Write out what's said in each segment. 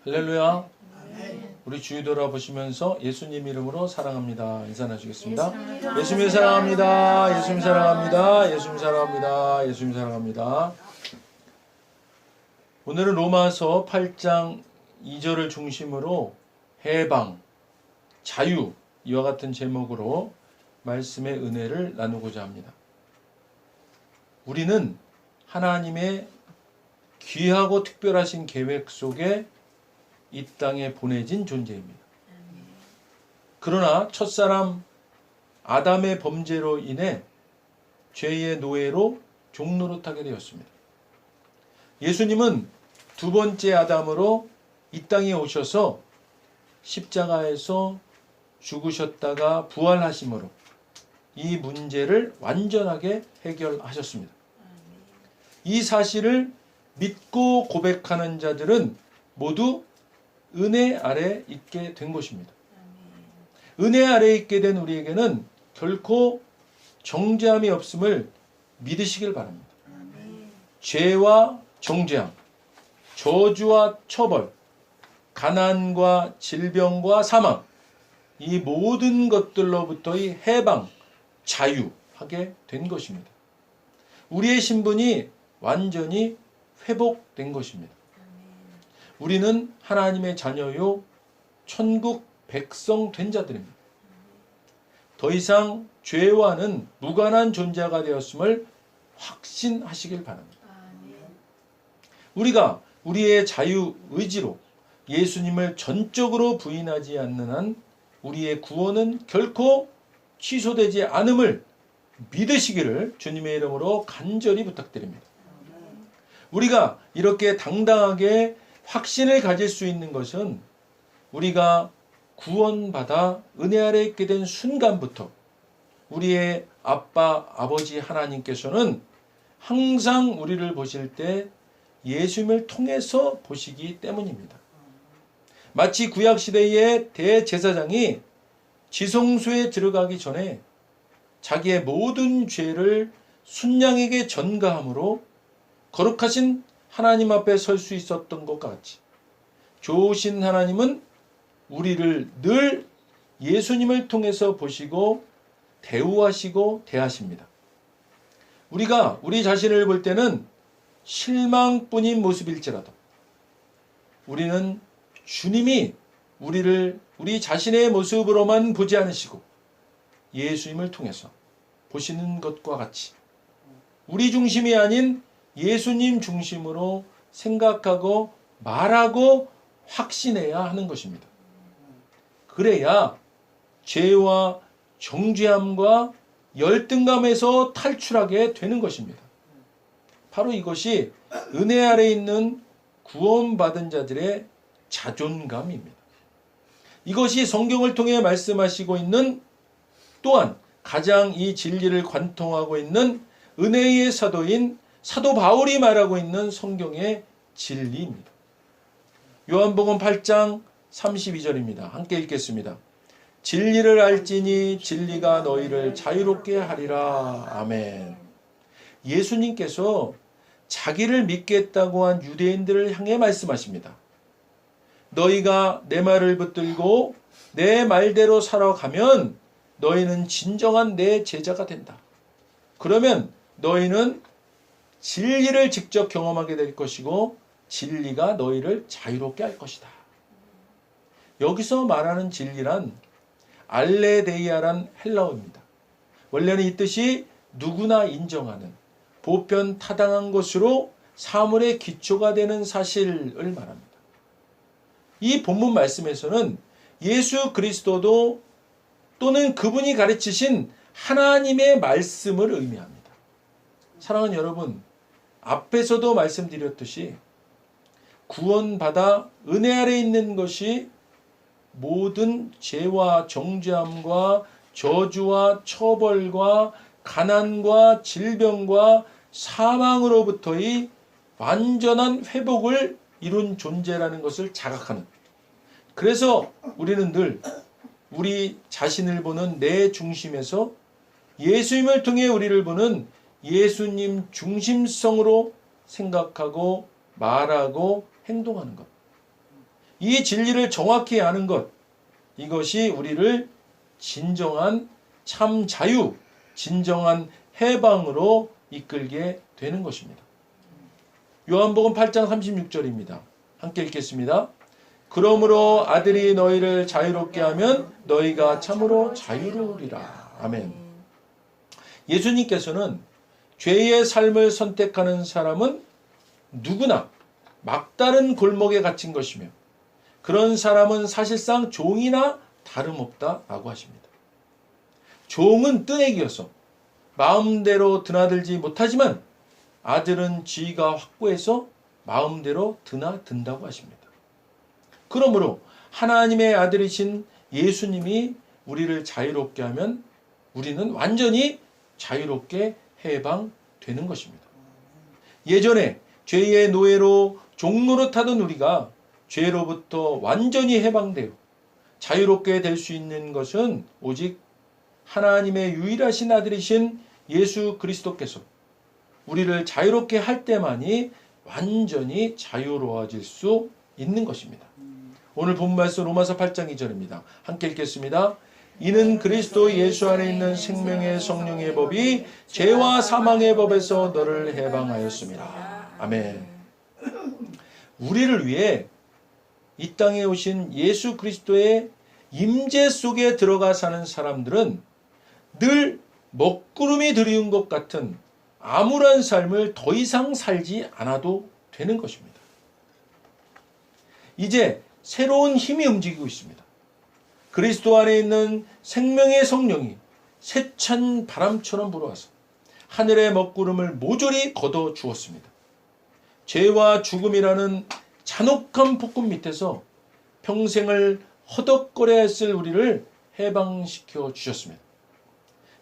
할렐루야. 우리 주위 돌아보시면서 예수님 이름으로 사랑합니다. 인사 나누시겠습니다. 예수님 사랑합니다. 예수님 사랑합니다. 예수님 사랑합니다. 예수님 사랑합니다. 오늘은 로마서 8장 2절을 중심으로 해방, 자유 이와 같은 제목으로 말씀의 은혜를 나누고자 합니다. 우리는 하나님의 귀하고 특별하신 계획 속에 이 땅에 보내진 존재입니다. 그러나 첫사람 아담의 범죄로 인해 죄의 노예로 종노릇하게 되었습니다. 예수님은 두 번째 아담으로 이 땅에 오셔서 십자가에서 죽으셨다가 부활하심으로 이 문제를 완전하게 해결하셨습니다. 이 사실을 믿고 고백하는 자들은 모두 은혜 아래 있게 된 것입니다. 은혜 아래 있게 된 우리에게는 결코 정죄함이 없음을 믿으시길 바랍니다. 죄와 정죄함, 저주와 처벌, 가난과 질병과 사망, 이 모든 것들로부터의 해방, 자유하게 된 것입니다. 우리의 신분이 완전히 회복된 것입니다. 우리는 하나님의 자녀요 천국 백성 된 자들입니다. 더 이상 죄와는 무관한 존재가 되었음을 확신하시길 바랍니다. 우리가 우리의 자유 의지로 예수님을 전적으로 부인하지 않는 한 우리의 구원은 결코 취소되지 않음을 믿으시기를 주님의 이름으로 간절히 부탁드립니다. 우리가 이렇게 당당하게 확신을 가질 수 있는 것은 우리가 구원받아 은혜 아래 있게 된 순간부터 우리의 아빠, 아버지 하나님께서는 항상 우리를 보실 때 예수님을 통해서 보시기 때문입니다. 마치 구약시대의 대제사장이 지성소에 들어가기 전에 자기의 모든 죄를 순양에게 전가함으로 거룩하신 하나님 앞에 설 수 있었던 것과 같이 좋으신 하나님은 우리를 늘 예수님을 통해서 보시고 대우하시고 대하십니다. 우리가 우리 자신을 볼 때는 실망뿐인 모습일지라도 우리는 주님이 우리를 우리 자신의 모습으로만 보지 않으시고 예수님을 통해서 보시는 것과 같이 우리 중심이 아닌 예수님 중심으로 생각하고 말하고 확신해야 하는 것입니다. 그래야 죄와 정죄함과 열등감에서 탈출하게 되는 것입니다. 바로 이것이 은혜 아래 있는 구원받은 자들의 자존감입니다. 이것이 성경을 통해 말씀하시고 있는 또한 가장 이 진리를 관통하고 있는 은혜의 사도인 사도 바울이 말하고 있는 성경의 진리입니다. 요한복음 8장 32절입니다. 함께 읽겠습니다. 진리를 알지니 진리가 너희를 자유롭게 하리라. 아멘. 예수님께서 자기를 믿겠다고 한 유대인들을 향해 말씀하십니다. 너희가 내 말을 붙들고 내 말대로 살아가면 너희는 진정한 내 제자가 된다. 그러면 너희는 진리를 직접 경험하게 될 것이고 진리가 너희를 자유롭게 할 것이다. 여기서 말하는 진리란 알레데이아란 헬라어입니다. 원래는 이 뜻이 누구나 인정하는 보편 타당한 것으로 사물의 기초가 되는 사실을 말합니다. 이 본문 말씀에서는 예수 그리스도도 또는 그분이 가르치신 하나님의 말씀을 의미합니다. 사랑하는 여러분, 앞에서도 말씀드렸듯이 구원받아 은혜 아래 있는 것이 모든 죄와 정죄함과 저주와 처벌과 가난과 질병과 사망으로부터의 완전한 회복을 이룬 존재라는 것을 자각하는, 그래서 우리는 늘 우리 자신을 보는 내 중심에서 예수님을 통해 우리를 보는 예수님 중심성으로 생각하고 말하고 행동하는 것. 이 진리를 정확히 아는 것, 이것이 우리를 진정한 참 자유, 진정한 해방으로 이끌게 되는 것입니다. 요한복음 8장 36절입니다. 함께 읽겠습니다. 그러므로 아들이 너희를 자유롭게 하면 너희가 참으로 자유로우리라. 아멘. 예수님께서는 죄의 삶을 선택하는 사람은 누구나 막다른 골목에 갇힌 것이며 그런 사람은 사실상 종이나 다름없다라고 하십니다. 종은 뜨내기여서 마음대로 드나들지 못하지만 아들은 지위가 확고해서 마음대로 드나든다고 하십니다. 그러므로 하나님의 아들이신 예수님이 우리를 자유롭게 하면 우리는 완전히 자유롭게 해방되는 것입니다. 예전에 죄의 노예로 종노릇하던 우리가 죄로부터 완전히 해방되어 자유롭게 될 수 있는 것은 오직 하나님의 유일하신 아들이신 예수 그리스도께서 우리를 자유롭게 할 때만이 완전히 자유로워질 수 있는 것입니다. 오늘 본 말씀 로마서 8장 2절입니다. 함께 읽겠습니다. 이는 그리스도 예수 안에 있는 생명의 성령의 법이 죄와 사망의 법에서 너를 해방하였습니다. 아멘. 우리를 위해 이 땅에 오신 예수 그리스도의 임재 속에 들어가 사는 사람들은 늘 먹구름이 드리운 것 같은 암울한 삶을 더 이상 살지 않아도 되는 것입니다. 이제 새로운 힘이 움직이고 있습니다. 그리스도 안에 있는 생명의 성령이 세찬 바람처럼 불어와서 하늘의 먹구름을 모조리 걷어 주었습니다. 죄와 죽음이라는 잔혹한 폭군 밑에서 평생을 허덕거려야 했을 우리를 해방시켜 주셨습니다.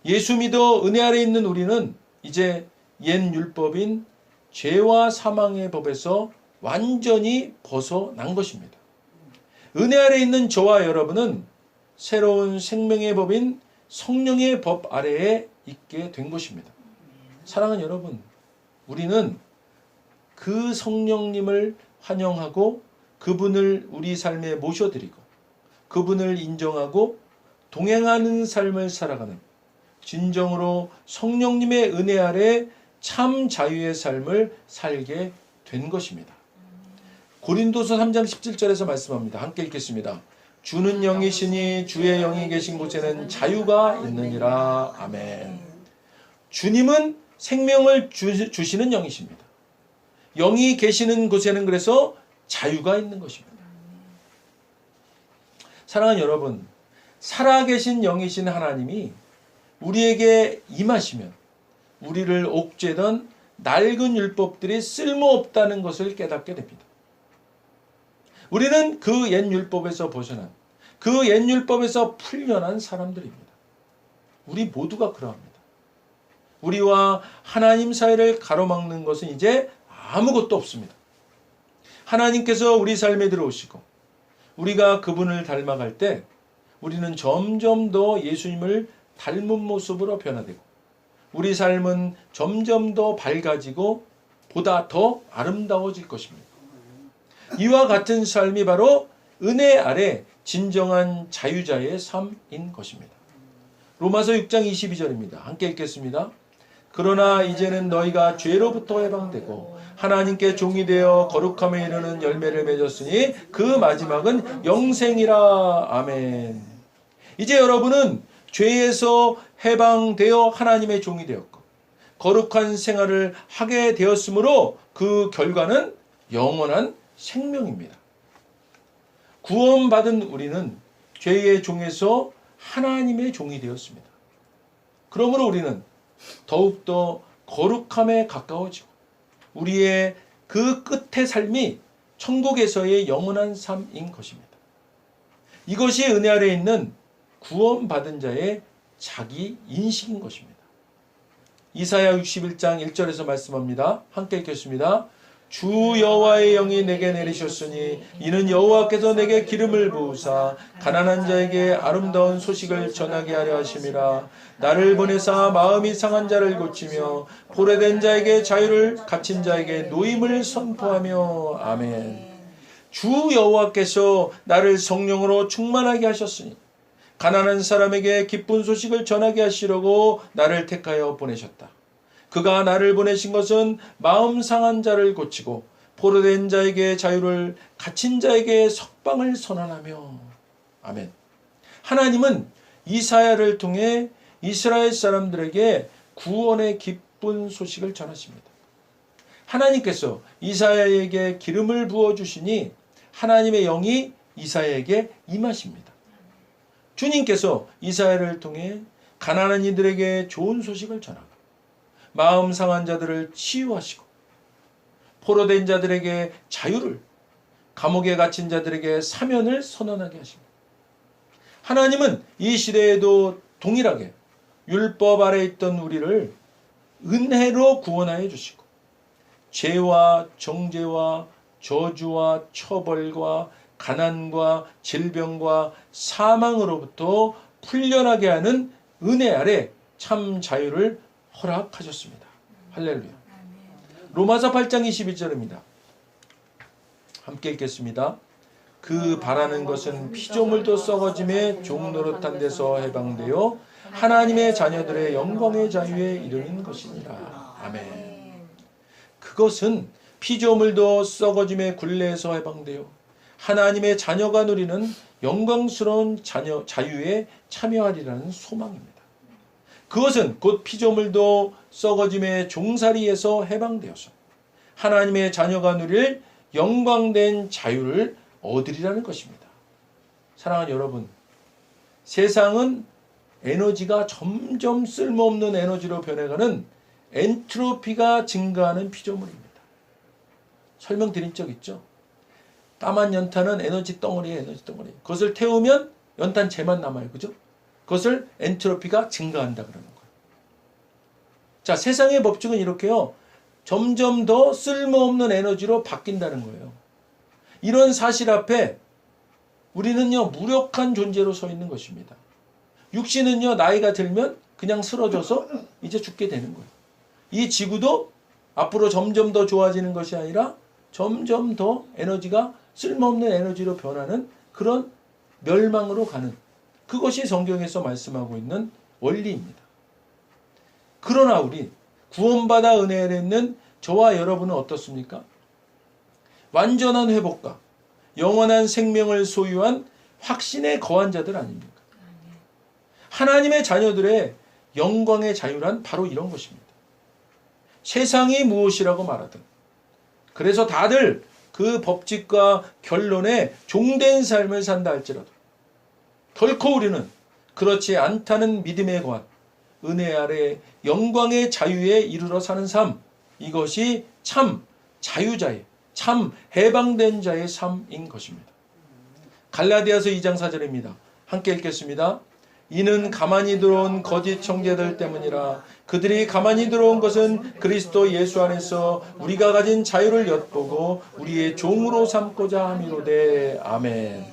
예수 믿어 은혜 아래 있는 우리는 이제 옛 율법인 죄와 사망의 법에서 완전히 벗어난 것입니다. 은혜 아래 있는 저와 여러분은 새로운 생명의 법인 성령의 법 아래에 있게 된 것입니다. 사랑하는 여러분, 우리는 그 성령님을 환영하고 그분을 우리 삶에 모셔드리고 그분을 인정하고 동행하는 삶을 살아가는 진정으로 성령님의 은혜 아래 참 자유의 삶을 살게 된 것입니다. 고린도서 3장 17절에서 말씀합니다. 함께 읽겠습니다. 주는 영이시니 주의 영이 계신 곳에는 자유가 있느니라. 아멘. 주님은 생명을 주시는 영이십니다. 영이 계시는 곳에는 그래서 자유가 있는 것입니다. 사랑하는 여러분, 살아계신 영이신 하나님이 우리에게 임하시면 우리를 옥죄던 낡은 율법들이 쓸모없다는 것을 깨닫게 됩니다. 우리는 그 옛 율법에서 벗어난, 그 옛 율법에서 풀려난 사람들입니다. 우리 모두가 그러합니다. 우리와 하나님 사이를 가로막는 것은 이제 아무것도 없습니다. 하나님께서 우리 삶에 들어오시고 우리가 그분을 닮아갈 때 우리는 점점 더 예수님을 닮은 모습으로 변화되고 우리 삶은 점점 더 밝아지고 보다 더 아름다워질 것입니다. 이와 같은 삶이 바로 은혜 아래 진정한 자유자의 삶인 것입니다. 로마서 6장 22절입니다. 함께 읽겠습니다. 그러나 이제는 너희가 죄로부터 해방되고 하나님께 종이 되어 거룩함에 이르는 열매를 맺었으니 그 마지막은 영생이라. 아멘. 이제 여러분은 죄에서 해방되어 하나님의 종이 되었고 거룩한 생활을 하게 되었으므로 그 결과는 영원한 생명입니다. 구원받은 우리는 죄의 종에서 하나님의 종이 되었습니다. 그러므로 우리는 더욱더 거룩함에 가까워지고 우리의 그 끝의 삶이 천국에서의 영원한 삶인 것입니다. 이것이 은혜 아래에 있는 구원받은 자의 자기 인식인 것입니다. 이사야 61장 1절에서 말씀합니다. 함께 읽겠습니다. 주 여호와의 영이 내게 내리셨으니 이는 여호와께서 내게 기름을 부으사 가난한 자에게 아름다운 소식을 전하게 하려 하심이라. 나를 보내사 마음이 상한 자를 고치며 포로된 자에게 자유를, 갇힌 자에게 노임을 선포하며. 아멘. 주 여호와께서 나를 성령으로 충만하게 하셨으니 가난한 사람에게 기쁜 소식을 전하게 하시려고 나를 택하여 보내셨다. 그가 나를 보내신 것은 마음 상한 자를 고치고 포로된 자에게 자유를, 갇힌 자에게 석방을 선언하며. 아멘. 하나님은 이사야를 통해 이스라엘 사람들에게 구원의 기쁜 소식을 전하십니다. 하나님께서 이사야에게 기름을 부어주시니 하나님의 영이 이사야에게 임하십니다. 주님께서 이사야를 통해 가난한 이들에게 좋은 소식을 전하고 마음 상한 자들을 치유하시고 포로된 자들에게 자유를, 감옥에 갇힌 자들에게 사면을 선언하게 하십니다. 하나님은 이 시대에도 동일하게 율법 아래 있던 우리를 은혜로 구원하여 주시고 죄와 정죄와 저주와 처벌과 가난과 질병과 사망으로부터 풀려나게 하는 은혜 아래 참 자유를 허락하셨습니다. 할렐루야. 로마서 8장 22절입니다. 함께 읽겠습니다. 그 바라는 것은 피조물도 썩어짐에 종노릇한 데서 해방되어 하나님의 자녀들의 영광의 자유에 이르는 것이니라. 아멘. 그것은 피조물도 썩어짐의 굴레에서 해방되어 하나님의 자녀가 누리는 영광스러운 자유에 참여하리라는 소망입니다. 그것은 곧 피조물도 썩어짐의 종살이에서 해방되어서 하나님의 자녀가 누릴 영광된 자유를 얻으리라는 것입니다. 사랑하는 여러분, 세상은 에너지가 점점 쓸모없는 에너지로 변해가는 엔트로피가 증가하는 피조물입니다. 설명드린 적 있죠? 까만 연탄은 에너지 덩어리예요. 에너지 덩어리. 그것을 태우면 연탄 재만 남아요. 그죠? 그것을 엔트로피가 증가한다 그러는 거예요. 자, 세상의 법칙은 이렇게요. 점점 더 쓸모없는 에너지로 바뀐다는 거예요. 이런 사실 앞에 우리는요, 무력한 존재로 서 있는 것입니다. 육신은요, 나이가 들면 그냥 쓰러져서 이제 죽게 되는 거예요. 이 지구도 앞으로 점점 더 좋아지는 것이 아니라 점점 더 에너지가 쓸모없는 에너지로 변하는 그런 멸망으로 가는, 그것이 성경에서 말씀하고 있는 원리입니다. 그러나 우리 구원받아 은혜 아래 있는 저와 여러분은 어떻습니까? 완전한 회복과 영원한 생명을 소유한 확신에 거한 자들 아닙니까? 하나님의 자녀들의 영광의 자유란 바로 이런 것입니다. 세상이 무엇이라고 말하든, 그래서 다들 그 법칙과 결론에 종된 삶을 산다 할지라도 결코 우리는 그렇지 않다는 믿음에 거한 은혜 아래 영광의 자유에 이르러 사는 삶, 이것이 참 자유자의, 참 해방된 자의 삶인 것입니다. 갈라디아서 2장 4절입니다. 함께 읽겠습니다. 이는 가만히 들어온 거짓 형제들 때문이라. 그들이 가만히 들어온 것은 그리스도 예수 안에서 우리가 가진 자유를 엿보고 우리의 종으로 삼고자 함이로되. 아멘.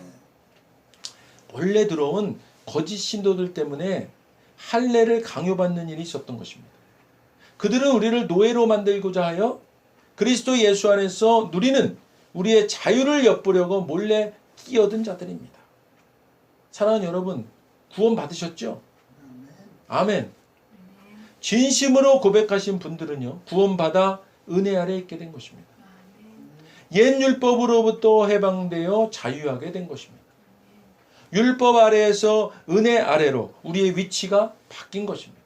원래 들어온 거짓 신도들 때문에 할례를 강요받는 일이 있었던 것입니다. 그들은 우리를 노예로 만들고자 하여 그리스도 예수 안에서 누리는 우리의 자유를 엿보려고 몰래 끼어든 자들입니다. 사랑하는 여러분, 구원 받으셨죠? 아멘. 진심으로 고백하신 분들은요, 구원받아 은혜 아래 있게 된 것입니다. 옛 율법으로부터 해방되어 자유하게 된 것입니다. 율법 아래에서 은혜 아래로 우리의 위치가 바뀐 것입니다.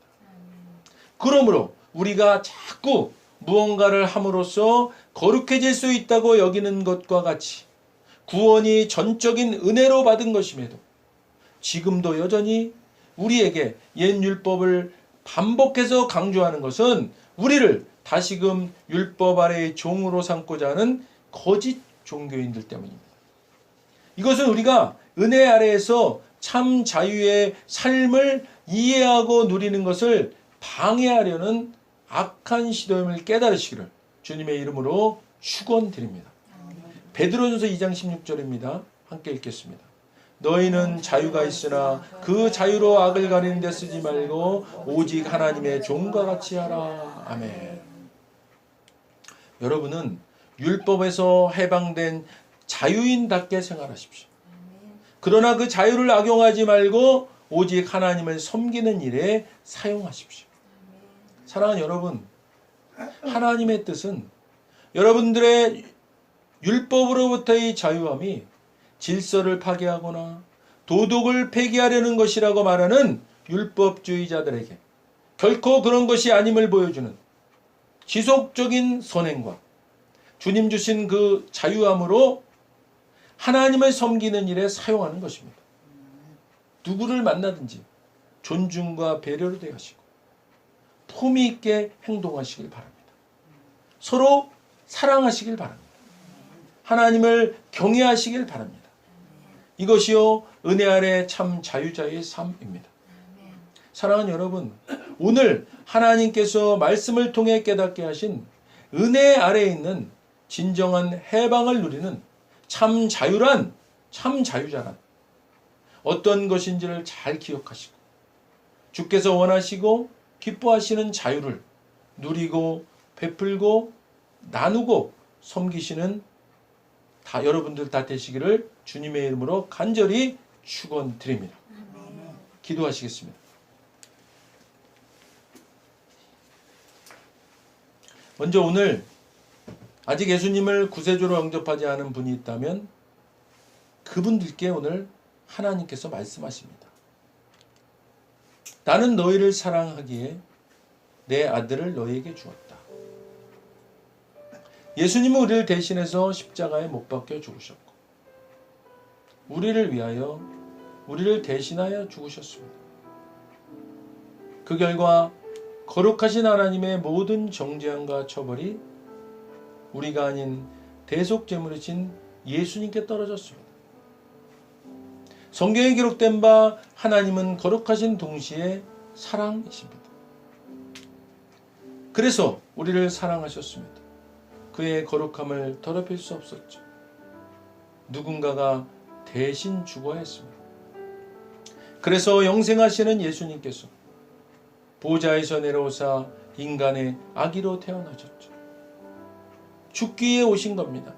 그러므로 우리가 자꾸 무언가를 함으로써 거룩해질 수 있다고 여기는 것과 같이 구원이 전적인 은혜로 받은 것임에도 지금도 여전히 우리에게 옛 율법을 반복해서 강조하는 것은 우리를 다시금 율법 아래의 종으로 삼고자 하는 거짓 종교인들 때문입니다. 이것은 우리가 은혜 아래에서 참 자유의 삶을 이해하고 누리는 것을 방해하려는 악한 시도임을 깨달으시기를 주님의 이름으로 축원드립니다. 베드로전서 2장 16절입니다. 함께 읽겠습니다. 너희는 자유가 있으나 그 자유로 악을 가리는 데 쓰지 말고 오직 하나님의 종과 같이 하라. 아멘. 여러분은 율법에서 해방된 자유인답게 생활하십시오. 그러나 그 자유를 악용하지 말고 오직 하나님을 섬기는 일에 사용하십시오. 사랑하는 여러분, 하나님의 뜻은 여러분들의 율법으로부터의 자유함이 질서를 파괴하거나 도덕을 폐기하려는 것이라고 말하는 율법주의자들에게 결코 그런 것이 아님을 보여주는 지속적인 선행과 주님 주신 그 자유함으로 하나님을 섬기는 일에 사용하는 것입니다. 누구를 만나든지 존중과 배려를 대하시고 품위 있게 행동하시길 바랍니다. 서로 사랑하시길 바랍니다. 하나님을 경외하시길 바랍니다. 이것이요 은혜 아래 참 자유자의 삶입니다. 사랑하는 여러분, 오늘 하나님께서 말씀을 통해 깨닫게 하신 은혜 아래에 있는 진정한 해방을 누리는 참 자유란, 참 자유자란 어떤 것인지를 잘 기억하시고 주께서 원하시고 기뻐하시는 자유를 누리고 베풀고 나누고 섬기시는 여러분들 다 되시기를 주님의 이름으로 간절히 축원드립니다. 기도하시겠습니다. 먼저 오늘 아직 예수님을 구세주로 영접하지 않은 분이 있다면 그분들께 오늘 하나님께서 말씀하십니다. 나는 너희를 사랑하기에 내 아들을 너희에게 주었다. 예수님은 우리를 대신해서 십자가에 못 박혀 죽으셨고 우리를 위하여 우리를 대신하여 죽으셨습니다. 그 결과 거룩하신 하나님의 모든 정죄함과 처벌이 우리가 아닌 대속제물이신 예수님께 떨어졌습니다. 성경에 기록된 바 하나님은 거룩하신 동시에 사랑이십니다. 그래서 우리를 사랑하셨습니다. 그의 거룩함을 더럽힐 수 없었죠. 누군가가 대신 죽어야 했습니다. 그래서 영생하시는 예수님께서 보좌에서 내려오사 인간의 아기로 태어나셨죠. 죽기 위해 오신 겁니다.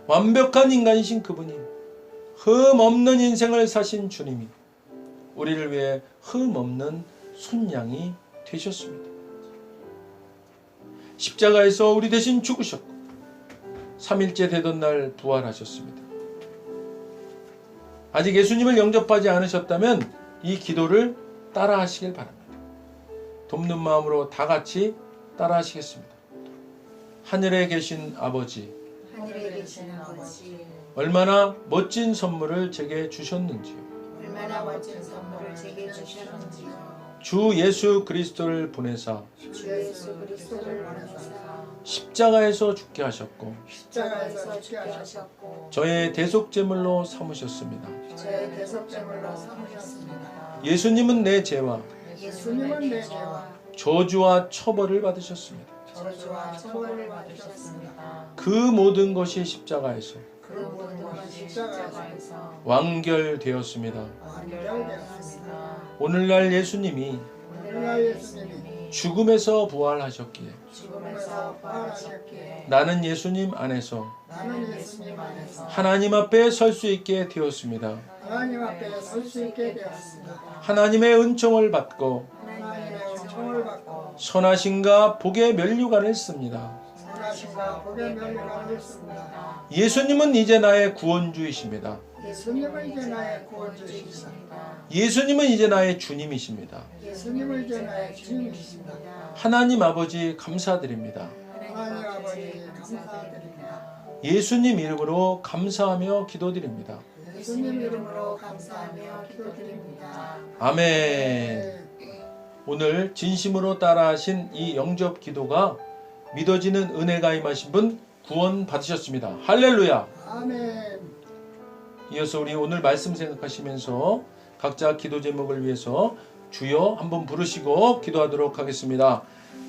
완벽한 인간이신 그분이 흠 없는 인생을 사신 주님이 우리를 위해 흠 없는 순양이 되셨습니다. 십자가에서 우리 대신 죽으셨고 3일째 되던 날 부활하셨습니다. 아직 예수님을 영접하지 않으셨다면 이 기도를 따라 하시길 바랍니다. 돕는 마음으로 다 같이 따라 하시겠습니다. 하늘에 계신 아버지, 얼마나 멋진 선물을 제게 주셨는지요. 주 예수 그리스도를 보내사 십자가에서 죽게 하셨고 저의 대속제물로 삼으셨습니다. 예수님은 내 죄와 저주와 처벌을 받으셨습니다. 그 모든 것이 십자가에서 완결되었습니다. 오늘날 예수님이 죽음에서 부활하셨기에 나는 예수님 안에서 하나님 앞에 설 수 있게 되었습니다. 하나님의 은총을 받고 선하심과 복의 면류관을 씁니다. 예수님은 이제 나의 구원주이십니다. 예수님은 이제 나의 주님이십니다. 하나님 아버지 감사드립니다. 예수님 이름으로 감사하며 기도드립니다. 아멘. 오늘 진심으로 따라하신 이 영접 기도가 믿어지는 은혜가 임하신 분 구원 받으셨습니다. 할렐루야. 아멘. 이어서 우리 오늘 말씀 생각하시면서 각자 기도 제목을 위해서 주여 한번 부르시고 기도하도록 하겠습니다.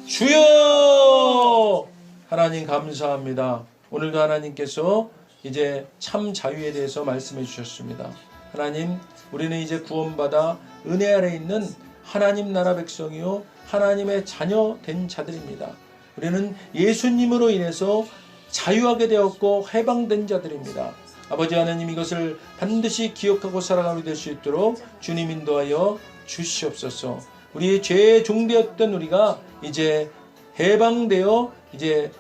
주여! 하나님 감사합니다. 오늘도 하나님께서 이제 참 자유에 대해서 말씀해 주셨습니다. 하나님, 우리는 이제 구원받아 은혜 아래 있는 하나님 나라 백성이요 하나님의 자녀 된 자들입니다. 우리는 예수님으로 인해서 자유하게 되었고 해방된 자들입니다. 아버지 하나님, 이것을 반드시 기억하고 살아가게 될 수 있도록 주님 인도하여 주시옵소서. 우리의 죄의 종되었던 우리가 이제 해방되어 이제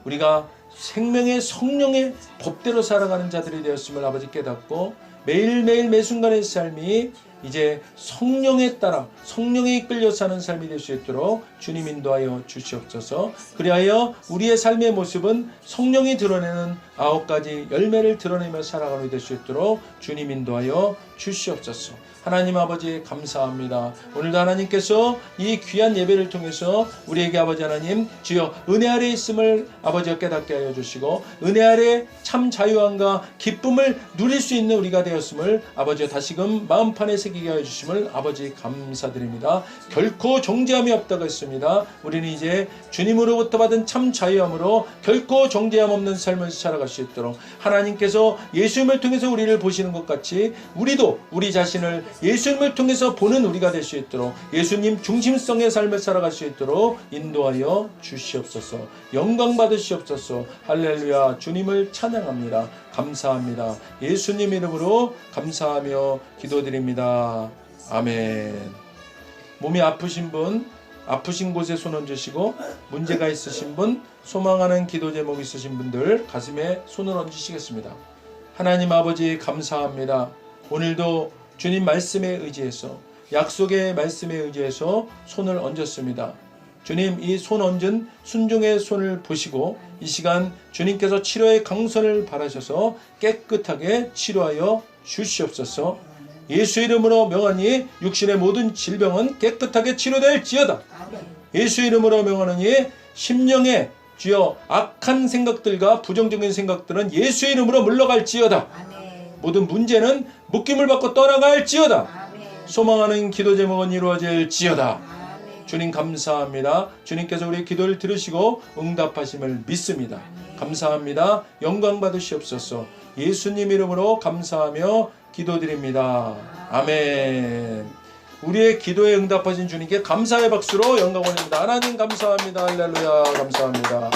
우리가 생명의 성령의 법대로 살아가는 자들이 되었음을 아버지 깨닫고, 매일매일 매순간의 삶이 이제 성령에 따라 성령에 이끌려 사는 삶이 될 수 있도록 주님 인도하여 주시옵소서. 그리하여 우리의 삶의 모습은 성령이 드러내는 9가지 열매를 드러내며 살아가게 될 수 있도록 주님 인도하여 주시옵소서. 하나님 아버지 감사합니다. 오늘도 하나님께서 이 귀한 예배를 통해서 우리에게 아버지 하나님 주여 은혜 아래 있음을 아버지가 깨닫게 하여 주시고, 은혜 아래 참 자유함과 기쁨을 누릴 수 있는 우리가 되었음을 아버지가 다시금 마음판에 새기게 하여 주심을 아버지 감사드립니다. 결코 정죄함이 없다고 했습니다. 우리는 이제 주님으로부터 받은 참 자유함으로 결코 정죄함 없는 삶을 살아갈 수 있도록, 하나님께서 예수님을 통해서 우리를 보시는 것 같이 우리도 우리 자신을 예수님을 통해서 보는 우리가 될 수 있도록, 예수님 중심성의 삶을 살아갈 수 있도록 인도하여 주시옵소서. 영광 받으시옵소서. 할렐루야. 주님을 찬양합니다. 감사합니다. 예수님 이름으로 감사하며 기도드립니다. 아멘. 몸이 아프신 분, 아프신 곳에 손 얹으시고, 문제가 있으신 분, 소망하는 기도 제목 있으신 분들 가슴에 손을 얹으시겠습니다. 하나님 아버지 감사합니다. 오늘도 주님 말씀에 의지해서, 약속의 말씀에 의지해서 손을 얹었습니다. 주님, 이 손 얹은 순종의 손을 보시고 이 시간 주님께서 치료의 강선을 바라셔서 깨끗하게 치료하여 주시옵소서. 예수 이름으로 명하니 육신의 모든 질병은 깨끗하게 치료될지어다. 예수 이름으로 명하니 심령의 주여 악한 생각들과 부정적인 생각들은 예수 이름으로 물러갈지어다. 모든 문제는 묶임을 받고 떠나갈지어다. 소망하는 기도 제목은 이루어질지어다. 주님 감사합니다. 주님께서 우리의 기도를 들으시고 응답하심을 믿습니다. 감사합니다. 영광 받으시옵소서. 예수님 이름으로 감사하며 기도드립니다. 아멘. 우리의 기도에 응답하신 주님께 감사의 박수로 영광 올립니다. 하나님 감사합니다. 할렐루야. 감사합니다.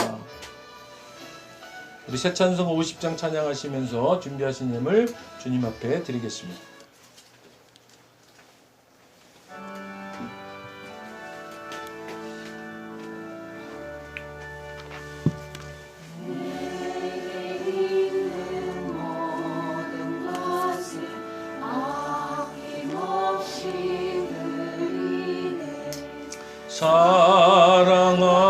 우리 새 찬송 50장 찬양하시면서 준비하신 예물 주님 앞에 드리겠습니다. 사랑하